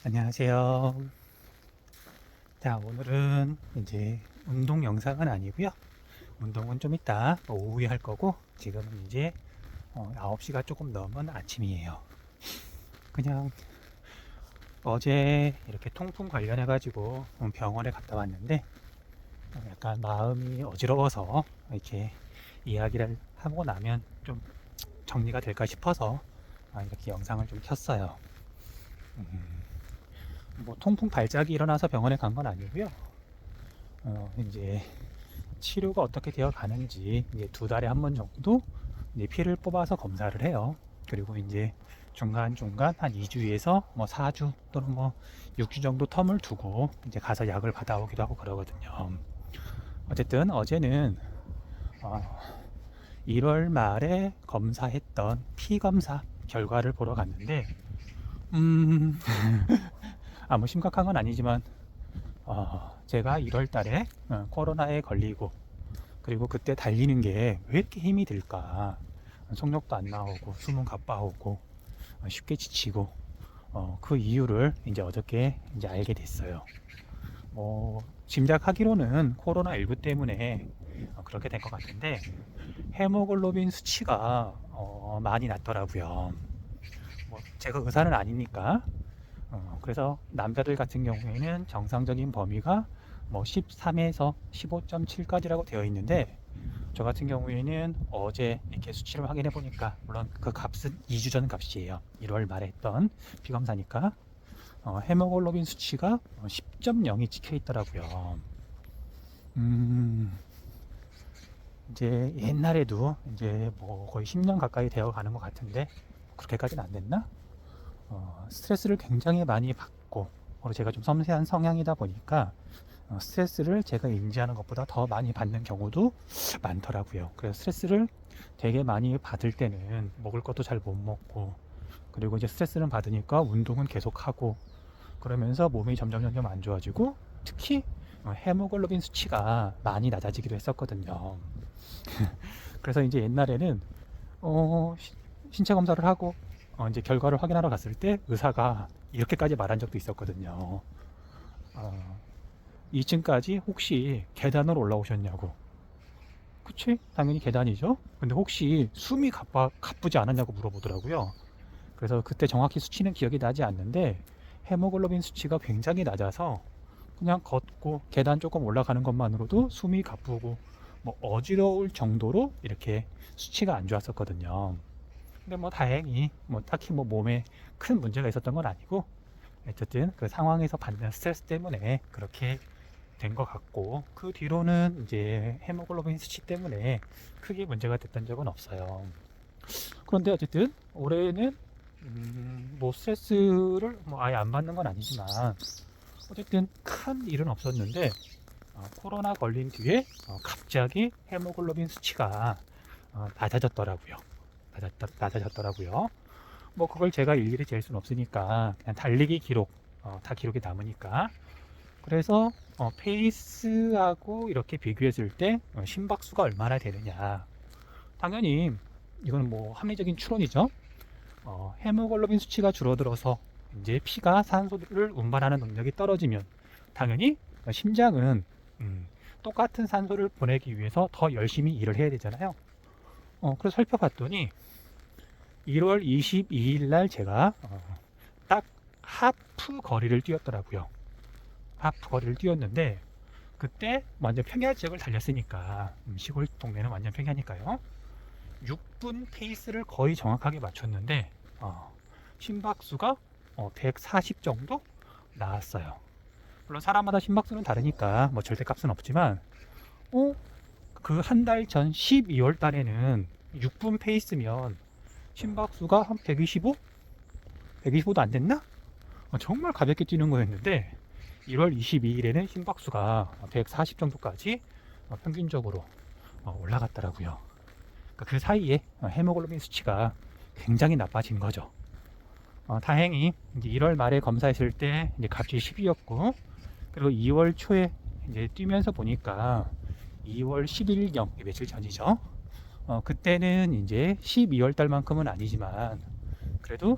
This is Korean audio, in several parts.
안녕하세요. 자, 오늘은 이제 운동 영상은 아니고요. 운동은 좀 이따 오후에 할 거고, 지금은 이제 9시가 조금 넘은 아침이에요. 그냥 어제 이렇게 통풍 관련해가지고 병원에 갔다 왔는데, 약간 마음이 어지러워서 이렇게 이야기를 하고 나면 좀 정리가 될까 싶어서 이렇게 영상을 좀 켰어요. 음, 뭐 통풍 발작이 일어나서 병원에 간 건 아니고요. 이제 치료가 어떻게 되어 가는지 이제 두 달에 한 번 정도 이제 피를 뽑아서 검사를 해요. 그리고 이제 중간중간 한 2주에서 뭐 4주 또는 뭐 6주 정도 텀을 두고 이제 가서 약을 받아오기도 하고 그러거든요. 어쨌든 어제는 어, 1월 말에 검사했던 피 검사 결과를 보러 갔는데 음, 뭐 심각한 건 아니지만 제가 1월 달에 코로나에 걸리고 그리고 그때 달리는 게 왜 이렇게 힘이 들까? 속력도 안 나오고 숨은 가빠오고 쉽게 지치고 그 이유를 이제 어저께 이제 알게 됐어요. 짐작하기로는 코로나19 때문에 그렇게 된 것 같은데 헤모글로빈 수치가 많이 낮더라고요. 제가 의사는 아니니까 그래서 남자들 같은 경우에는 정상적인 범위가 뭐 13에서 15.7까지라고 되어 있는데 저 같은 경우에는 어제 이렇게 수치를 확인해 보니까 물론 그 값은 2주 전 값이에요. 1월 말에 했던 비검사니까 헤모글로빈 수치가 10.0이 찍혀 있더라고요. 음, 이제 옛날에도 이제 뭐 거의 10년 가까이 되어 가는 것 같은데 그렇게까지는 안 됐나? 스트레스를 굉장히 많이 받고 그리고 제가 좀 섬세한 성향이다 보니까 스트레스를 제가 인지하는 것보다 더 많이 받는 경우도 많더라고요. 그래서 스트레스를 되게 많이 받을 때는 먹을 것도 잘 못 먹고 그리고 이제 스트레스를 받으니까 운동은 계속하고 그러면서 몸이 점점 안 좋아지고 특히 헤모글로빈 수치가 많이 낮아지기도 했었거든요. 그래서 이제 옛날에는 어, 신체 검사를 하고 이제 결과를 확인하러 갔을 때 의사가 이렇게까지 말한 적도 있었거든요. 어, 2층까지 혹시 계단으로 올라오셨냐고. 그치? 당연히 계단이죠. 근데 혹시 숨이 가쁘지 않았냐고 물어보더라고요. 그래서 그때 정확히 수치는 기억이 나지 않는데 헤모글로빈 수치가 굉장히 낮아서 그냥 걷고 계단 조금 올라가는 것만으로도 숨이 가쁘고 뭐 어지러울 정도로 이렇게 수치가 안 좋았었거든요. 근데 뭐 다행히 뭐 딱히 뭐 몸에 큰 문제가 있었던 건 아니고 어쨌든 그 상황에서 받는 스트레스 때문에 그렇게 된 것 같고 그 뒤로는 이제 헤모글로빈 수치 때문에 크게 문제가 됐던 적은 없어요. 그런데 어쨌든 올해는 뭐 스트레스를 뭐 아예 안 받는 건 아니지만 어쨌든 큰 일은 없었는데 코로나 걸린 뒤에 갑자기 헤모글로빈 수치가 낮아졌더라고요. 낮아졌더라고요. 뭐 그걸 제가 일일이 잴 수는 없으니까 그냥 달리기 기록 다 기록이 남으니까 그래서 페이스하고 이렇게 비교했을 때 심박수가 얼마나 되느냐. 당연히 이거는 뭐 합리적인 추론이죠. 헤모글로빈 수치가 줄어들어서 이제 피가 산소를 운반하는 능력이 떨어지면 당연히 심장은 똑같은 산소를 보내기 위해서 더 열심히 일을 해야 되잖아요. 그래서 살펴봤더니 1월 22일 날 제가 딱 하프 거리를 뛰었더라고요. 하프 거리를 뛰었는데 그때 완전 평야 지역을 달렸으니까 시골 동네는 완전 평야니까요. 6분 페이스를 거의 정확하게 맞췄는데 심박수가 140 정도 나왔어요. 물론 사람마다 심박수는 다르니까 뭐 절대값은 없지만 그 한 달 전 12월 달에는 6분 페이스면 심박수가 한 125? 125도 안 됐나? 정말 가볍게 뛰는 거였는데 1월 22일에는 심박수가 140 정도까지 평균적으로 올라갔더라고요. 그러니까 그 사이에 헤모글로빈 수치가 굉장히 나빠진 거죠. 다행히 이제 1월 말에 검사했을 때 이제 값이 10이었고 그리고 2월 초에 이제 뛰면서 보니까 2월 10일경 며칠 전이죠. 그때는 이제 12월 달만큼은 아니지만 그래도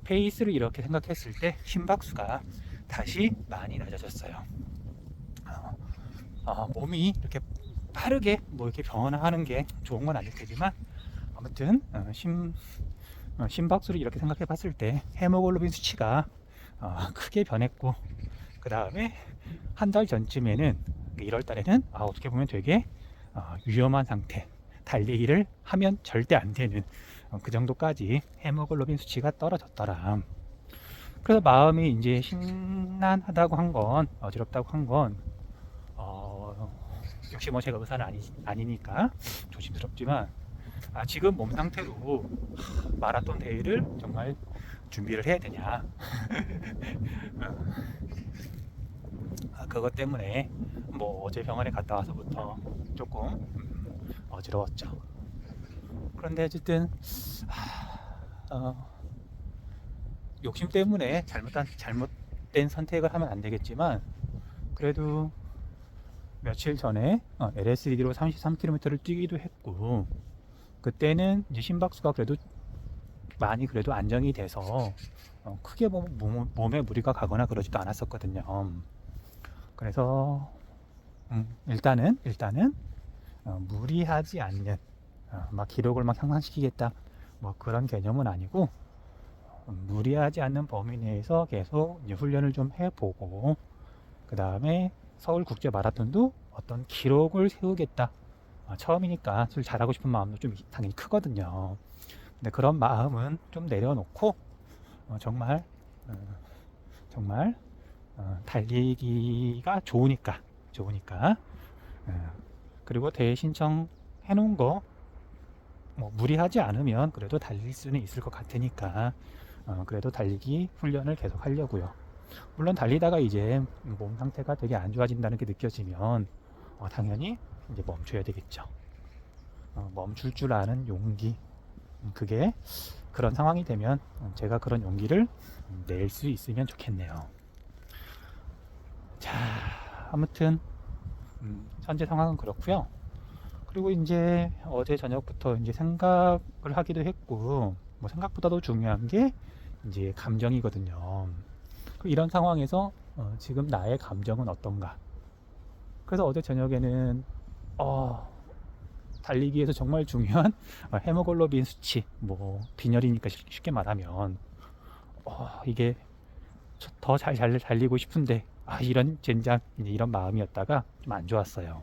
페이스를 이렇게 생각했을 때 심박수가 다시 많이 낮아졌어요. 몸이 이렇게 빠르게 뭐 이렇게 변화하는 게 좋은 건 아닐 테지만 아무튼 심박수를 이렇게 생각해 봤을 때 헤모글로빈 수치가 크게 변했고, 그 다음에 한 달 전쯤에는 1월 달에는 어떻게 보면 되게 위험한 상태, 달리기를 하면 절대 안 되는 그 정도까지 헤모글로빈 수치가 떨어졌더라. 그래서 마음이 이제 심란하다고 한 건, 어지럽다고 한 건, 역시 뭐 제가 의사는 아니니까 조심스럽지만, 지금 몸 상태로 마라톤 대회를 정말 준비를 해야 되냐. 그것 때문에 뭐 어제 병원에 갔다 와서부터 조금 어지러웠죠. 그런데 어쨌든 욕심 때문에 잘못된 선택을 하면 안 되겠지만, 그래도 며칠 전에 LSD로 33km를 뛰기도 했고, 그때는 이제 심박수가 그래도 많이 그래도 안정이 돼서 크게 몸에 무리가 가거나 그러지도 않았었거든요. 그래서 일단은 무리하지 않는, 막 기록을 막 향상시키겠다 뭐 그런 개념은 아니고, 무리하지 않는 범위 내에서 계속 이제 훈련을 좀 해보고, 그 다음에 서울 국제 마라톤도 어떤 기록을 세우겠다. 처음이니까 술 잘하고 싶은 마음도 좀 당연히 크거든요. 근데 그런 마음은 좀 내려놓고 정말 달리기가 좋으니까 그리고 대회 신청해 놓은 거 뭐 무리하지 않으면 그래도 달릴 수는 있을 것 같으니까 그래도 달리기 훈련을 계속 하려고요. 물론 달리다가 이제 몸 상태가 되게 안 좋아진다는 게 느껴지면 당연히 이제 멈춰야 되겠죠. 멈출 줄 아는 용기, 그게 그런 상황이 되면 제가 그런 용기를 낼 수 있으면 좋겠네요. 자, 아무튼 현재 상황은 그렇고요. 그리고 이제 어제 저녁부터 이제 생각을 하기도 했고, 뭐 생각보다도 중요한 게 이제 감정이거든요. 이런 상황에서 지금 나의 감정은 어떤가? 그래서 어제 저녁에는 달리기에서 정말 중요한 헤모글로빈 수치, 뭐 빈혈이니까 쉽게 말하면 이게 더 잘 달리고 싶은데 이런 젠장, 이런 마음이었다가 좀 안 좋았어요.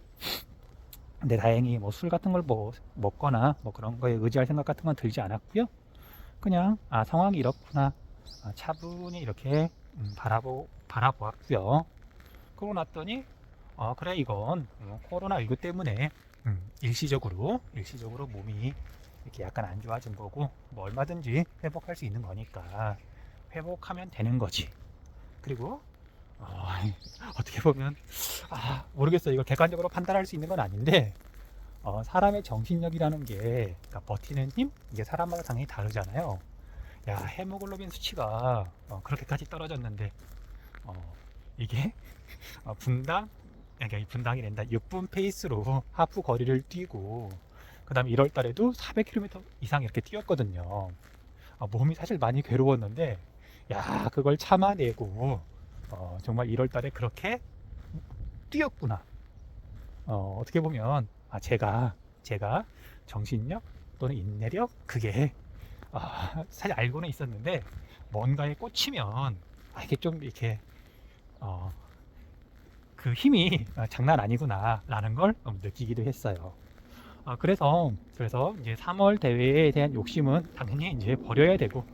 근데 다행히 뭐 술 같은 걸 뭐 먹거나 뭐 그런 거에 의지할 생각 같은 건 들지 않았고요. 그냥 상황이 이렇구나, 차분히 이렇게 바라보았고요. 그러고 났더니 그래, 이건 코로나19 때문에 일시적으로 몸이 이렇게 약간 안 좋아진 거고, 뭐 얼마든지 회복할 수 있는 거니까 회복하면 되는 거지. 그리고 어떻게 보면 모르겠어요. 이걸 객관적으로 판단할 수 있는 건 아닌데, 사람의 정신력이라는 게, 그러니까 버티는 힘, 이게 사람마다 당연히 다르잖아요. 야, 헤모글로빈 수치가 그렇게까지 떨어졌는데 이게 분당, 그러니까 분당이 된다 6분 페이스로 하프 거리를 뛰고, 그 다음에 1월 달에도 400km 이상 이렇게 뛰었거든요. 몸이 사실 많이 괴로웠는데, 야, 그걸 참아내고 정말 1월 달에 그렇게 뛰었구나. 어떻게 보면 제가 정신력 또는 인내력, 그게 사실 알고는 있었는데 뭔가에 꽂히면 이게 좀 이렇게 그 힘이 장난 아니구나 라는 걸 느끼기도 했어요. 그래서 이제 3월 대회에 대한 욕심은 당연히 이제 버려야 되고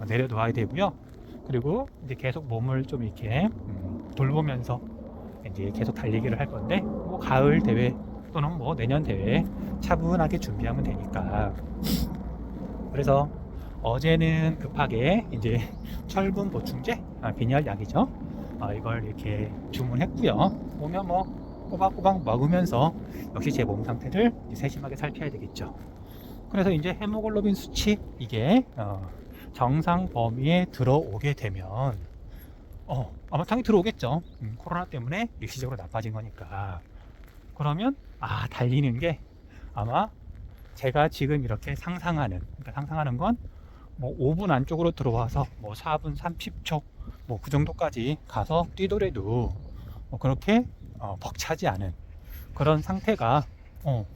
내려놓아야 되고요. 그리고 이제 계속 몸을 좀 이렇게 돌보면서 이제 계속 달리기를 할 건데, 뭐 가을 대회 또는 뭐 내년 대회 차분하게 준비하면 되니까. 그래서 어제는 급하게 이제 철분 보충제, 빈혈 약이죠. 이걸 이렇게 주문했고요. 오면 뭐 꼬박꼬박 먹으면서 역시 제 몸 상태를 세심하게 살펴야 되겠죠. 그래서 이제 헤모글로빈 수치, 이게 정상 범위에 들어오게 되면 아마 당연히 들어오겠죠. 코로나 때문에 일시적으로 나빠진 거니까. 그러면 달리는 게 아마 제가 지금 이렇게 상상하는 건 뭐 5분 안쪽으로 들어와서 뭐 4분 30초 뭐 그 정도까지 가서 뛰더라도 뭐 그렇게 벅차지 않은 그런 상태가 뭐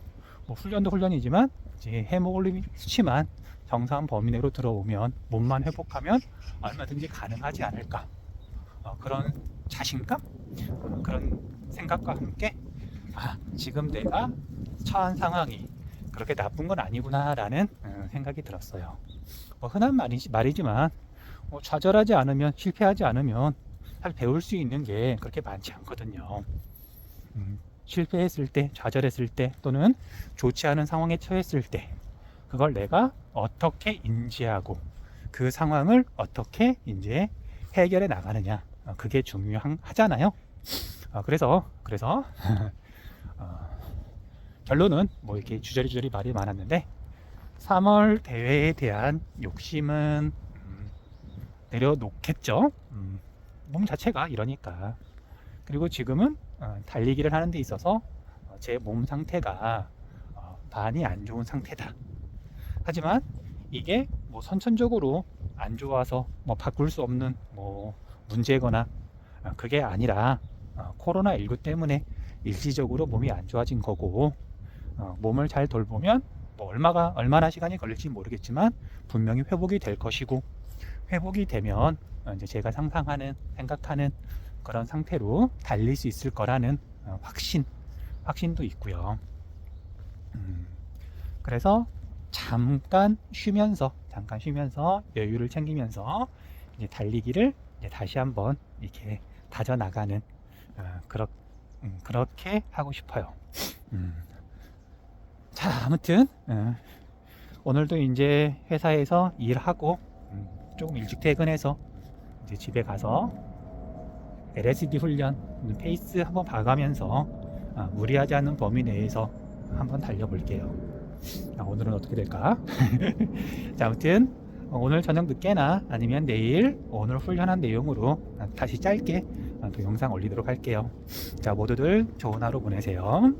훈련도 훈련이지만 이제 헤모글로빈 수치만 정상 범위 내로 들어오면 몸만 회복하면 얼마든지 가능하지 않을까, 그런 자신감, 그런 생각과 함께 지금 내가 처한 상황이 그렇게 나쁜 건 아니구나 라는 생각이 들었어요. 뭐 흔한 말이지만 좌절하지 않으면, 실패하지 않으면 사실 배울 수 있는 게 그렇게 많지 않거든요. 실패했을 때, 좌절했을 때, 또는 좋지 않은 상황에 처했을 때 그걸 내가 어떻게 인지하고 그 상황을 어떻게 이제 해결해 나가느냐, 그게 중요하잖아요. 그래서 결론은 뭐 이렇게 주저리 말이 많았는데, 3월 대회에 대한 욕심은 내려놓겠죠. 몸 자체가 이러니까. 그리고 지금은 달리기를 하는 데 있어서 제 몸 상태가 많이 안 좋은 상태다. 하지만 이게 뭐 선천적으로 안 좋아서 뭐 바꿀 수 없는 뭐 문제거나 그게 아니라 코로나19 때문에 일시적으로 몸이 안 좋아진 거고, 몸을 잘 돌보면 뭐 얼마나 시간이 걸릴지 모르겠지만 분명히 회복이 될 것이고, 회복이 되면 이제 제가 상상하는, 생각하는 그런 상태로 달릴 수 있을 거라는 확신도 있고요. 그래서 잠깐 쉬면서 여유를 챙기면서 이제 달리기를 이제 다시 한번 이렇게 다져 나가는, 그렇게 하고 싶어요. 자, 아무튼 오늘도 이제 회사에서 일하고 조금 일찍 퇴근해서 이제 집에 가서 LSD 훈련 페이스 한번 봐가면서 무리하지 않는 범위 내에서 한번 달려볼게요. 오늘은 어떻게 될까? 자, 아무튼 오늘 저녁 늦게나 아니면 내일 오늘 훈련한 내용으로 다시 짧게 또 영상 올리도록 할게요. 자, 모두들 좋은 하루 보내세요.